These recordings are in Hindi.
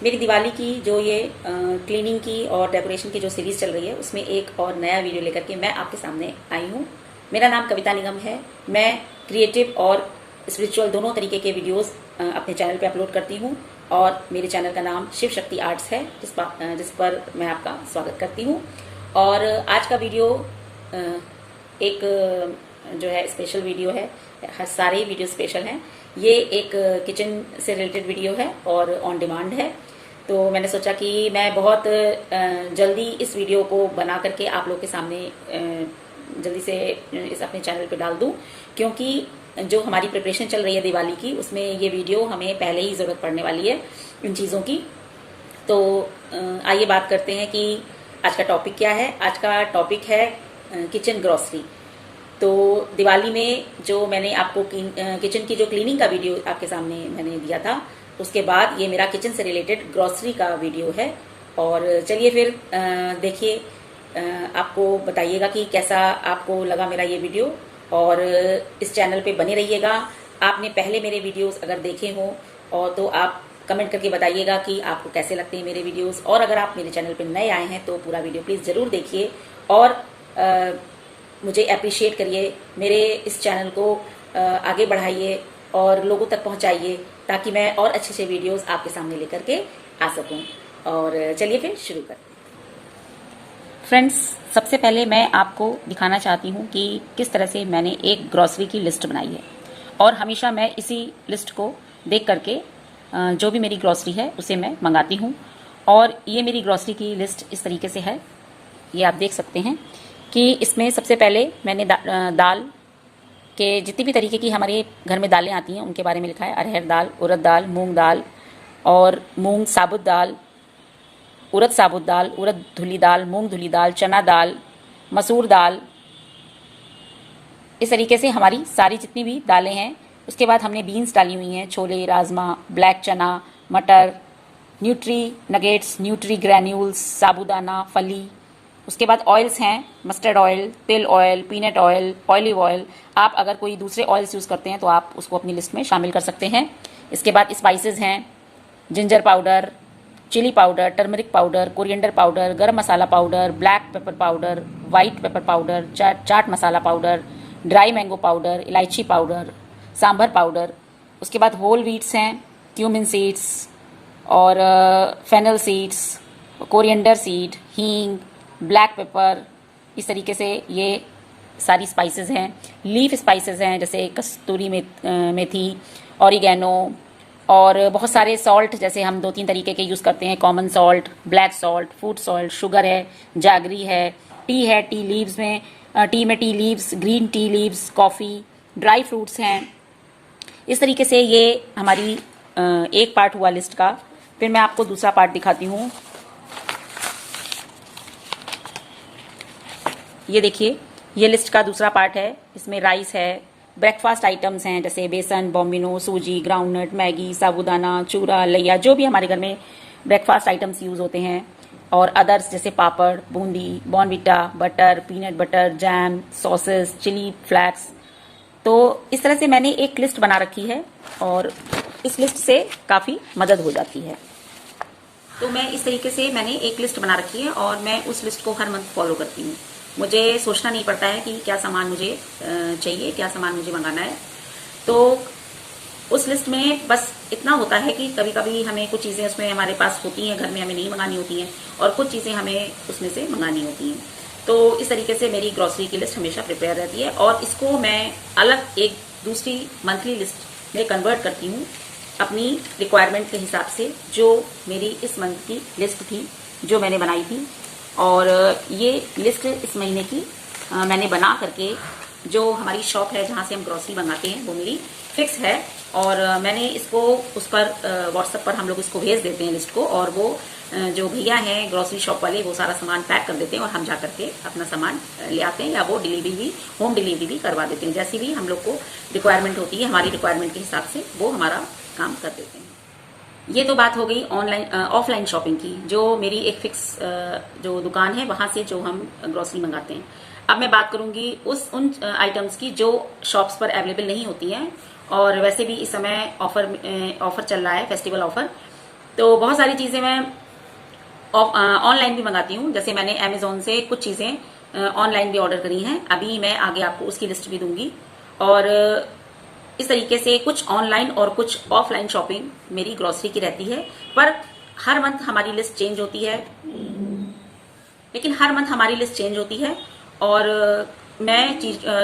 मेरी दिवाली की जो ये क्लीनिंग की और डेकोरेशन की जो सीरीज चल रही है उसमें एक और नया वीडियो लेकर के मैं आपके सामने आई हूँ। मेरा नाम कविता निगम है। मैं क्रिएटिव और स्पिरिचुअल दोनों तरीके के वीडियोस अपने चैनल पे अपलोड करती हूँ और मेरे चैनल का नाम शिव शक्ति आर्ट्स है, जिस पर मैं आपका स्वागत करती हूँ। और आज का वीडियो एक जो है स्पेशल वीडियो है। हर सारे वीडियो स्पेशल हैं। ये एक किचन से रिलेटेड वीडियो है और ऑन डिमांड है। तो मैंने सोचा कि मैं बहुत जल्दी इस वीडियो को बना करके आप लोग के सामने जल्दी से इस अपने चैनल पे डाल दूं, क्योंकि जो हमारी प्रिपरेशन चल रही है दिवाली की, उसमें ये वीडियो हमें पहले ही ज़रूरत पड़ने वाली है इन चीज़ों की। तो आइए बात करते हैं कि आज का टॉपिक क्या है। आज का टॉपिक है किचन ग्रॉसरी। तो दिवाली में जो मैंने आपको किचन की जो क्लीनिंग का वीडियो आपके सामने मैंने दिया था, उसके बाद ये मेरा किचन से रिलेटेड ग्रॉसरी का वीडियो है। और चलिए फिर देखिए, आपको बताइएगा कि कैसा आपको लगा मेरा ये वीडियो। और इस चैनल पे बने रहिएगा। आपने पहले मेरे वीडियोस अगर देखे हों और तो आप कमेंट करके बताइएगा कि आपको कैसे लगते हैं मेरे वीडियोस। और अगर आप मेरे चैनल पे नए आए हैं तो पूरा वीडियो प्लीज़ ज़रूर देखिए और मुझे अप्रिशिएट करिए। मेरे इस चैनल को आगे बढ़ाइए और लोगों तक पहुंचाइए, ताकि मैं और अच्छे अच्छे वीडियोस आपके सामने लेकर के आ सकूं। और चलिए फिर शुरू करते हैं। फ्रेंड्स, सबसे पहले मैं आपको दिखाना चाहती हूं कि किस तरह से मैंने एक ग्रॉसरी की लिस्ट बनाई है। और हमेशा मैं इसी लिस्ट को देख करके जो भी मेरी ग्रॉसरी है उसे मैं मंगाती हूं। और ये मेरी ग्रॉसरी की लिस्ट इस तरीके से है। ये आप देख सकते हैं कि इसमें सबसे पहले मैंने दाल के जितनी भी तरीके की हमारे घर में दालें आती हैं उनके बारे में लिखा है। अरहर दाल, उड़द दाल, मूंग दाल और मूंग साबुत दाल, उड़द साबुत दाल, उड़द धुली दाल, मूंग धुली दाल, चना दाल, मसूर दाल, इस तरीके से हमारी सारी जितनी भी दालें हैं। उसके बाद हमने बीन्स डाली हुई हैं, छोले, राजमा, ब्लैक चना, मटर, न्यूट्री नगेट्स, न्यूट्री ग्रैन्यूल्स, साबूदाना, फली। उसके बाद ऑयल्स हैं, मस्टर्ड ऑयल, तिल oil, peanut oil, olive oil. आप अगर कोई दूसरे ऑयल्स यूज़ करते हैं तो आप उसको अपनी लिस्ट में शामिल कर सकते हैं। इसके बाद स्पाइसेस हैं, ginger powder, chilli powder, turmeric powder, coriander powder, garam masala powder, black pepper powder, white pepper powder, chaat masala powder, dry mango powder, elaichi powder, sambar powder. उसके बाद होल व्हीट्स हैं, क्यूमिन सीड्स और fennel seeds, coriander seed, hing, black pepper. इस तरीके से ये सारी स्पाइसेस हैं। लीफ स्पाइसेस हैं, जैसे कस्तूरी मेथी, ऑरिगेनो, और बहुत सारे सॉल्ट, जैसे हम 2-3 तरीके के यूज़ करते हैं, common salt, black salt, food salt, sugar है, जागरी है, टी लीव्स में, टी में tea leaves, green tea leaves, coffee, dry fruits हैं। इस तरीके से ये हमारी एक पार्ट हुआ लिस्ट का। फिर मैं आपको दूसरा पार्ट दिखाती हूँ। ये देखिए, ये लिस्ट का दूसरा पार्ट है। इसमें राइस है, ब्रेकफास्ट आइटम्स हैं, जैसे बेसन, बॉम्बिनो, सूजी, ग्राउंडनट, मैगी, साबूदाना, चूरा, लैया, जो भी हमारे घर में ब्रेकफास्ट आइटम्स यूज़ होते हैं। और अदर्स जैसे papad, boondi, Bournvita, butter, peanut butter, jam, sauces, chilli flakes. तो इस तरह से मैंने एक लिस्ट बना रखी है और इस लिस्ट से काफ़ी मदद हो जाती है। तो मैं इस तरीके से मैंने एक लिस्ट बना रखी है और मैं उस लिस्ट को हर मंथ फॉलो करती हूँ। मुझे सोचना नहीं पड़ता है कि क्या सामान मुझे चाहिए, क्या सामान मुझे मंगाना है। तो उस लिस्ट में बस इतना होता है कि कभी कभी हमें कुछ चीज़ें उसमें हमारे पास होती हैं, घर में हमें नहीं मंगानी होती हैं, और कुछ चीज़ें हमें उसमें से मंगानी होती हैं। तो इस तरीके से मेरी ग्रॉसरी की लिस्ट हमेशा प्रिपेयर रहती है और इसको मैं अलग एक दूसरी मंथली लिस्ट में कन्वर्ट करती हूँ अपनी रिक्वायरमेंट के हिसाब से, जो मेरी इस मंथ की लिस्ट थी जो मैंने बनाई थी। और ये लिस्ट इस महीने की मैंने बना करके, जो हमारी शॉप है जहाँ से हम ग्रॉसरी मंगाते हैं वो मेरी फिक्स है। और मैंने इसको उस पर व्हाट्सएप पर हम लोग इसको भेज देते हैं लिस्ट को, और वो जो भैया हैं ग्रॉसरी शॉप वाले, वो सारा सामान पैक कर देते हैं और हम जा करके अपना सामान ले आते हैं, या वो डिलीवरी भी, होम डिलीवरी भी करवा देते हैं। जैसी भी हम लोग को रिक्वायरमेंट होती है, हमारी रिक्वायरमेंट के हिसाब से वो हमारा काम कर देते हैं। ये तो बात हो गई ऑफलाइन शॉपिंग की, जो मेरी एक फिक्स जो दुकान है वहां से जो हम ग्रॉसरी मंगाते हैं। अब मैं बात करूंगी उन आइटम्स की जो शॉप्स पर अवेलेबल नहीं होती हैं। और वैसे भी इस समय ऑफर चल रहा है, फेस्टिवल ऑफर। तो बहुत सारी चीजें मैं ऑनलाइन भी मंगाती हूँ। जैसे मैंने अमेजोन से कुछ चीजें ऑनलाइन भी ऑर्डर करी हैं। अभी मैं आगे आपको उसकी लिस्ट भी दूंगी। और इस तरीके से कुछ ऑनलाइन और कुछ ऑफलाइन शॉपिंग मेरी ग्रोसरी की रहती है। पर हर मंथ हमारी लिस्ट चेंज होती है, लेकिन हर मंथ हमारी लिस्ट चेंज होती है। और मैं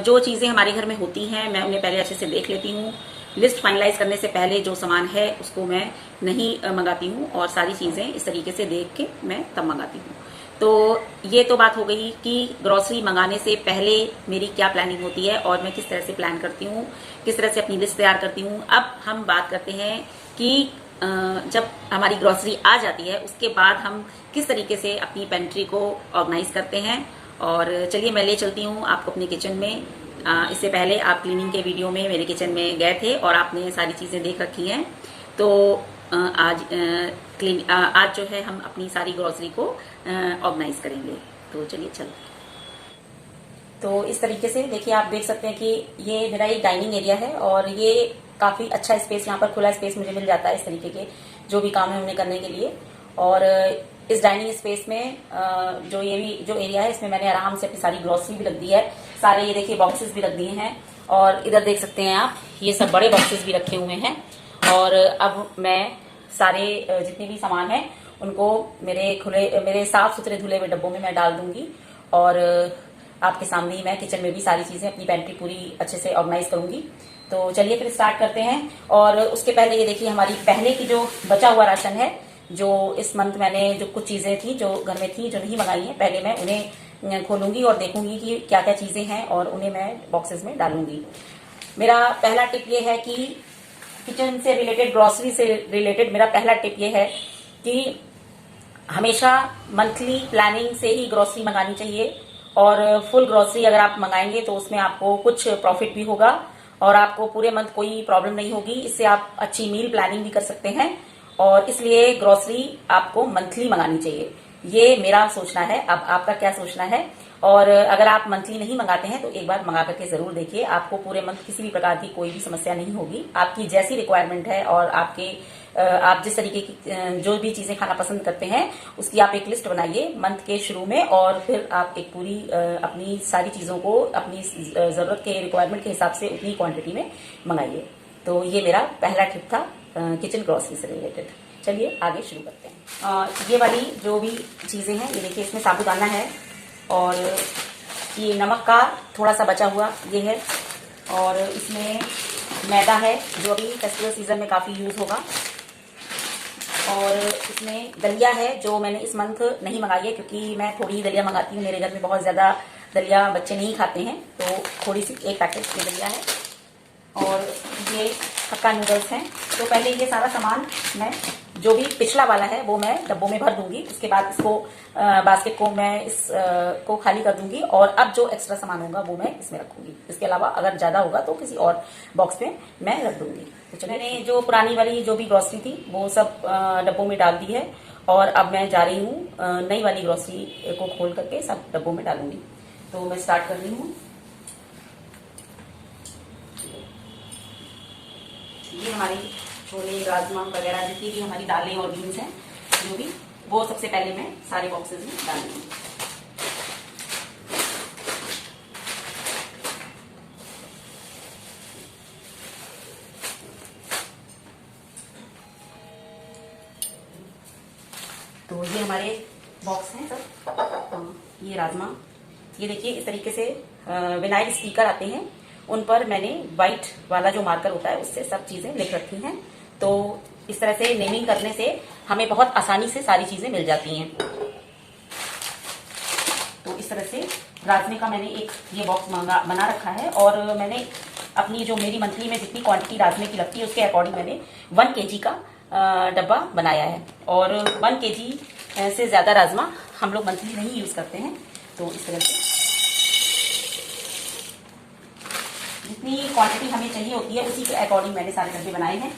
जो चीजें हमारे घर में होती हैं मैं उन्हें पहले अच्छे से देख लेती हूँ। लिस्ट फाइनलाइज करने से पहले जो सामान है उसको मैं नहीं मंगाती हूँ, और सारी चीजें इस तरीके से देख के मैं तब मंगाती हूँ। तो ये तो बात हो गई कि ग्रोसरी मंगाने से पहले मेरी क्या प्लानिंग होती है और मैं किस तरह से प्लान करती हूँ, किस तरह से अपनी लिस्ट तैयार करती हूँ। अब हम बात करते हैं कि जब हमारी ग्रोसरी आ जाती है उसके बाद हम किस तरीके से अपनी पेंट्री को ऑर्गेनाइज करते हैं। और चलिए मैं ले चलती हूँ आपको अपने किचन में। इससे पहले आप क्लीनिंग के वीडियो में मेरे किचन में गए थे और आपने सारी चीजें देख रखी हैं। तो आज जो है हम अपनी सारी ग्रोसरी को ऑर्गेनाइज करेंगे। तो चलिए चलते। तो इस तरीके से देखिए, आप देख सकते हैं कि ये मेरा एक डाइनिंग एरिया है और ये काफी अच्छा स्पेस, यहाँ पर खुला स्पेस मुझे मिल जाता है इस तरीके के जो भी काम है उन्हें करने के लिए। और इस डाइनिंग स्पेस में जो एरिया है इसमें मैंने आराम से अपनी सारी ग्रोसरी भी रख दी है। सारे ये देखिए बॉक्सेस भी रख दिए हैं, और इधर देख सकते हैं आप ये सब बड़े बॉक्सेस भी रखे हुए हैं। और अब मैं सारे जितने भी सामान है उनको मेरे साफ सुथरे धुले हुए डब्बों में मैं डाल दूंगी। और आपके सामने ही मैं किचन में भी सारी चीजें अपनी पेंट्री पूरी अच्छे से ऑर्गेनाइज करूंगी। तो चलिए फिर स्टार्ट करते हैं। और उसके पहले ये देखिए हमारी पहले की जो बचा हुआ राशन है, जो इस मंथ मैंने जो कुछ चीजें थी जो घर में थी जो नहीं मंगाई है, पहले मैं उन्हें खोलूंगी और देखूंगी कि क्या क्या चीजें हैं और उन्हें मैं बॉक्सेस में डालूंगी। मेरा पहला टिप ये है कि किचन से रिलेटेड, ग्रोसरी से रिलेटेड मेरा पहला टिप ये है कि हमेशा मंथली प्लानिंग से ही ग्रोसरी मंगानी चाहिए। और फुल ग्रोसरी अगर आप मंगाएंगे तो उसमें आपको कुछ प्रॉफिट भी होगा और आपको पूरे मंथ कोई प्रॉब्लम नहीं होगी। इससे आप अच्छी मील प्लानिंग भी कर सकते हैं, और इसलिए ग्रोसरी आपको मंथली मंगानी चाहिए। ये मेरा सोचना है। अब आपका क्या सोचना है? और अगर आप मंथली नहीं मंगाते हैं तो एक बार मंगा करके जरूर देखिए, आपको पूरे मंथ किसी भी प्रकार की कोई भी समस्या नहीं होगी। आपकी जैसी रिक्वायरमेंट है और आप जिस तरीके की जो भी चीजें खाना पसंद करते हैं उसकी आप एक लिस्ट बनाइए मंथ के शुरू में, और फिर आप एक पूरी अपनी सारी चीजों को अपनी जरूरत के रिक्वायरमेंट के हिसाब से उतनी क्वांटिटी में मंगाइए। तो ये मेरा पहला टिप था किचन ग्रोसरी से रिलेटेड। चलिए आगे शुरू करते हैं। ये वाली जो भी चीजें हैं, ये देखिए इसमें साबुदाना है और ये नमक का थोड़ा सा बचा हुआ ये है, और इसमें मैदा है जो अभी फेस्टिवल सीजन में काफी यूज होगा। और इसमें दलिया है जो मैंने इस मंथ नहीं मंगाई है क्योंकि मैं थोड़ी ही दलिया मंगाती हूँ। मेरे घर में बहुत ज्यादा दलिया बच्चे नहीं खाते हैं, तो थोड़ी सी एक पैकेट ये दलिया है। और ये हक्का नूडल्स हैं। तो पहले ये सारा सामान मैं जो भी पिछला वाला है वो मैं डब्बों में भर दूंगी। उसके बाद इसको बास्केट को मैं को खाली कर दूंगी, और अब जो एक्स्ट्रा सामान होगा वो मैं इसमें रखूंगी। इसके अलावा अगर ज्यादा होगा तो किसी और बॉक्स में मैं रख दूंगी। तो मैंने जो पुरानी वाली जो भी ग्रोसरी थी वो सब डब्बों में डाल दी है, और अब मैं जा रही हूँ नई वाली ग्रोसरी को खोल करके सब डब्बों में डालूंगी। तो मैं स्टार्ट कर रही हूँ। ये हमारी छोले, राजमा वगैरह जितनी भी हमारी दालें और बीन्स हैं जो भी, वो सबसे पहले मैं सारे बॉक्सेस में डाल दूंगी। तो ये हमारे बॉक्स हैं सब। ये राजमा, ये देखिए इस तरीके से विनाइल स्टिकर आते हैं, उन पर मैंने व्हाइट वाला जो मार्कर होता है उससे सब चीजें लिख रखी हैं। तो इस तरह से नेमिंग करने से हमें बहुत आसानी से सारी चीजें मिल जाती हैं। तो इस तरह से राजमे का मैंने एक ये बॉक्स बना रखा है, और मैंने अपनी जो मेरी मंथली में जितनी क्वांटिटी राजमे की लगती है उसके अकॉर्डिंग मैंने 1 kg का डब्बा बनाया है। और 1 kg से ज्यादा राजमा हम लोग मंथली नहीं यूज करते हैं। तो इस तरह से जितनी क्वांटिटी हमें चाहिए होती है उसी के अकॉर्डिंग मैंने सारे डब्बे बनाए हैं।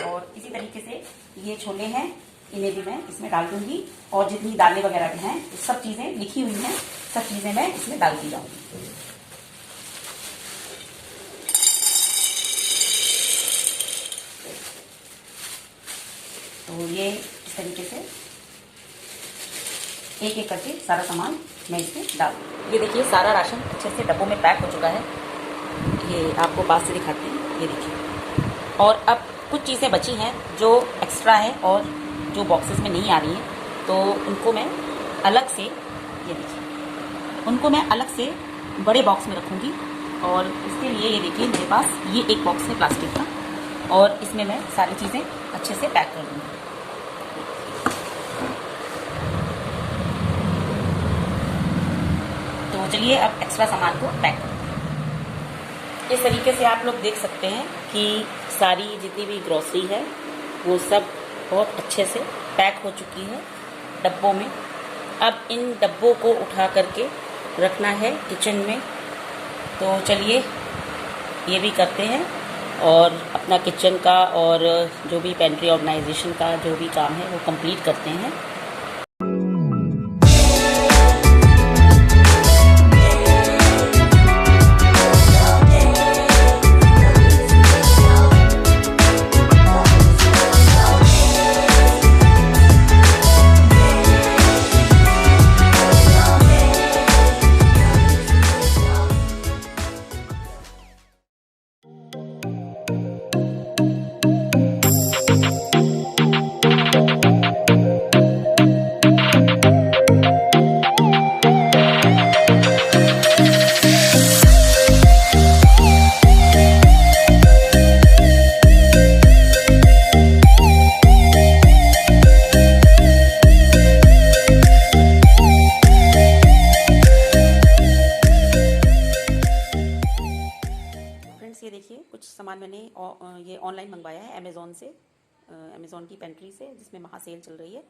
और इसी तरीके से ये छोले हैं, इन्हें भी मैं इसमें डाल दूंगी, और जितनी दालें वगैरह भी हैं सब चीजें लिखी हुई हैं, सब चीजें मैं इसमें डालती जाऊंगी। तो ये इस तरीके से एक एक करके सारा सामान मैं इसमें डाल दूँ। ये देखिए सारा राशन अच्छे से डब्बों में पैक हो चुका है। ये आपको पास से दिखाते हैं, ये देखिए। और अब कुछ चीज़ें बची हैं जो एक्स्ट्रा हैं और जो बॉक्सेस में नहीं आ रही हैं, तो उनको मैं अलग से, ये देखिए, उनको मैं अलग से बड़े बॉक्स में रखूँगी। और इसके लिए ये देखिए मेरे पास ये एक बॉक्स है प्लास्टिक का, और इसमें मैं सारी चीज़ें अच्छे से पैक कर दूँगी। तो चलिए अब एक्स्ट्रा सामान को पैक करते हैं। इस तरीके से आप लोग देख सकते हैं कि सारी जितनी भी ग्रॉसरी है वो सब बहुत अच्छे से पैक हो चुकी है डब्बों में। अब इन डब्बों को उठा करके रखना है किचन में। तो चलिए ये भी करते हैं और अपना किचन का और जो भी पेंट्री ऑर्गेनाइजेशन का जो भी काम है वो कंप्लीट करते हैं। ये देखिए कुछ सामान मैंने ये ऑनलाइन मंगवाया है अमेज़ॉन से, अमेज़ॉन की पेंट्री से, जिसमें महा सेल चल रही है।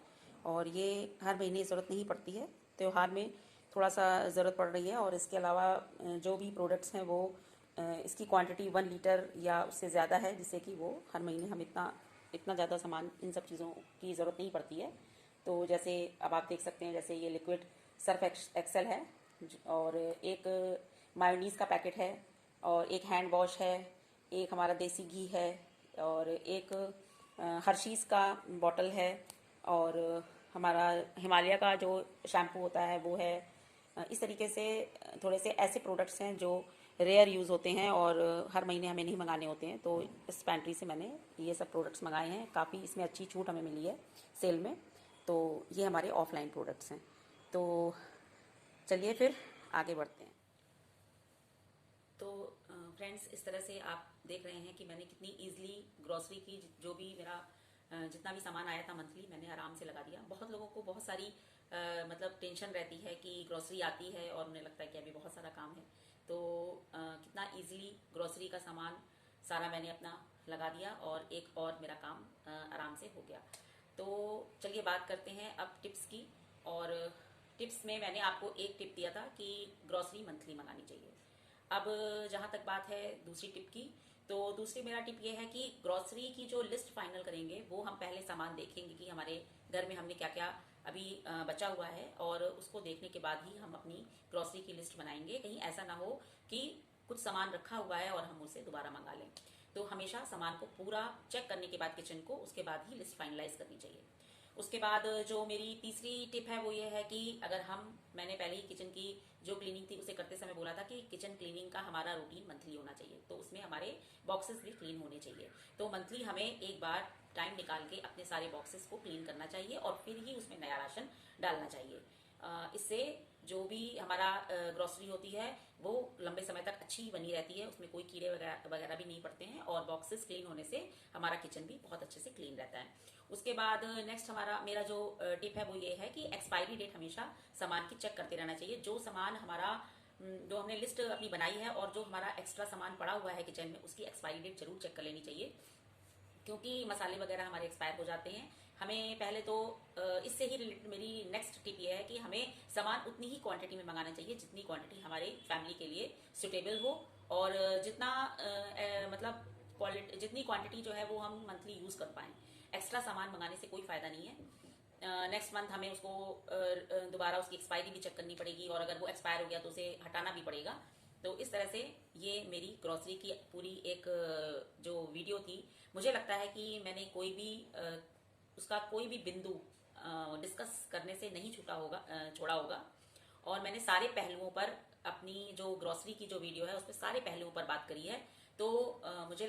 और ये हर महीने ज़रूरत नहीं पड़ती है, त्योहार में थोड़ा सा ज़रूरत पड़ रही है। और इसके अलावा जो भी प्रोडक्ट्स हैं वो इसकी क्वांटिटी 1 लीटर या उससे ज़्यादा है, जिससे कि वो हर महीने हम इतना ज़्यादा सामान इन सब चीज़ों की ज़रूरत नहीं पड़ती है। तो जैसे अब आप देख सकते हैं, जैसे ये लिक्विड सर्फ एक्सेल है, और एक मायोनीज़ का पैकेट है, और एक हैंड वॉश है, एक हमारा देसी घी है, और एक हर्शीज़ का बॉटल है, और हमारा हिमालय का जो शैम्पू होता है वो है। इस तरीके से थोड़े से ऐसे प्रोडक्ट्स हैं जो रेयर यूज़ होते हैं और हर महीने हमें नहीं मंगाने होते हैं। तो इस पेंट्री से मैंने ये सब प्रोडक्ट्स मंगाए हैं। काफ़ी इसमें अच्छी छूट हमें मिली है सेल में। तो ये हमारे ऑफलाइन प्रोडक्ट्स हैं। तो चलिए फिर आगे बढ़ते हैं। तो फ्रेंड्स, इस तरह से आप देख रहे हैं कि मैंने कितनी ईजिली ग्रॉसरी की जो भी मेरा जितना भी सामान आया था मंथली, मैंने आराम से लगा दिया। बहुत लोगों को बहुत सारी मतलब टेंशन रहती है कि ग्रॉसरी आती है और उन्हें लगता है कि अभी बहुत सारा काम है। तो कितना ईजिली ग्रॉसरी का सामान सारा मैंने अपना लगा दिया और एक और मेरा काम आराम से हो गया। तो चलिए बात करते हैं अब टिप्स की। और टिप्स में मैंने आपको एक टिप दिया था कि ग्रॉसरी मंथली मंगानी चाहिए। अब जहाँ तक बात है दूसरी टिप की, तो दूसरी मेरा टिप ये है कि ग्रॉसरी की जो लिस्ट फाइनल करेंगे वो हम पहले सामान देखेंगे कि हमारे घर में हमने क्या क्या अभी बचा हुआ है, और उसको देखने के बाद ही हम अपनी ग्रॉसरी की लिस्ट बनाएंगे। कहीं ऐसा ना हो कि कुछ सामान रखा हुआ है और हम उसे दोबारा मंगा लें। तो हमेशा सामान को पूरा चेक करने के बाद किचन को, उसके बाद ही लिस्ट फाइनलाइज करनी चाहिए। उसके बाद जो मेरी तीसरी टिप है वो ये है कि अगर मैंने पहले ही किचन की जो क्लीनिंग थी उसे करते समय बोला था कि किचन क्लीनिंग का हमारा रूटीन मंथली होना चाहिए, तो उसमें हमारे बॉक्सेस भी क्लीन होने चाहिए। तो मंथली हमें एक बार टाइम निकाल के अपने सारे बॉक्सेस को क्लीन करना चाहिए और फिर ही उसमें नया राशन डालना चाहिए। इससे जो भी हमारा ग्रॉसरी होती है वो लंबे समय तक अच्छी बनी रहती है, उसमें कोई कीड़े वगैरह भी नहीं पड़ते हैं, और बॉक्सेस क्लीन होने से हमारा किचन भी बहुत अच्छे से क्लीन रहता है। उसके बाद नेक्स्ट मेरा जो टिप है वो ये है कि एक्सपायरी डेट हमेशा सामान की चेक करते रहना चाहिए। जो सामान हमारा जो हमने लिस्ट अपनी बनाई है और जो हमारा एक्स्ट्रा सामान पड़ा हुआ है किचन में, उसकी एक्सपायरी डेट जरूर चेक कर लेनी चाहिए, क्योंकि मसाले वगैरह हमारे एक्सपायर हो जाते हैं। हमें पहले तो इससे ही रिलेटेड मेरी नेक्स्ट टिप ये है कि हमें सामान उतनी ही क्वांटिटी में मंगाना चाहिए जितनी क्वांटिटी हमारे फैमिली के लिए सुटेबल हो, और जितना मतलब जितनी क्वांटिटी जो है वो हम मंथली यूज कर पाएं। एक्स्ट्रा सामान मंगाने से कोई फायदा नहीं है। नेक्स्ट मंथ हमें उसको दोबारा उसकी एक्सपायरी भी चेक करनी पड़ेगी, और अगर वो एक्सपायर हो गया तो उसे हटाना भी पड़ेगा। तो इस तरह से ये मेरी ग्रॉसरी की पूरी एक जो वीडियो थी, मुझे लगता है कि मैंने कोई भी उसका कोई भी बिंदु डिस्कस करने से नहीं छोड़ा होगा। और मैंने सारे पहलुओं पर, अपनी जो ग्रोसरी की जो वीडियो है उसमें सारे पहलुओं पर बात करी है। तो मुझे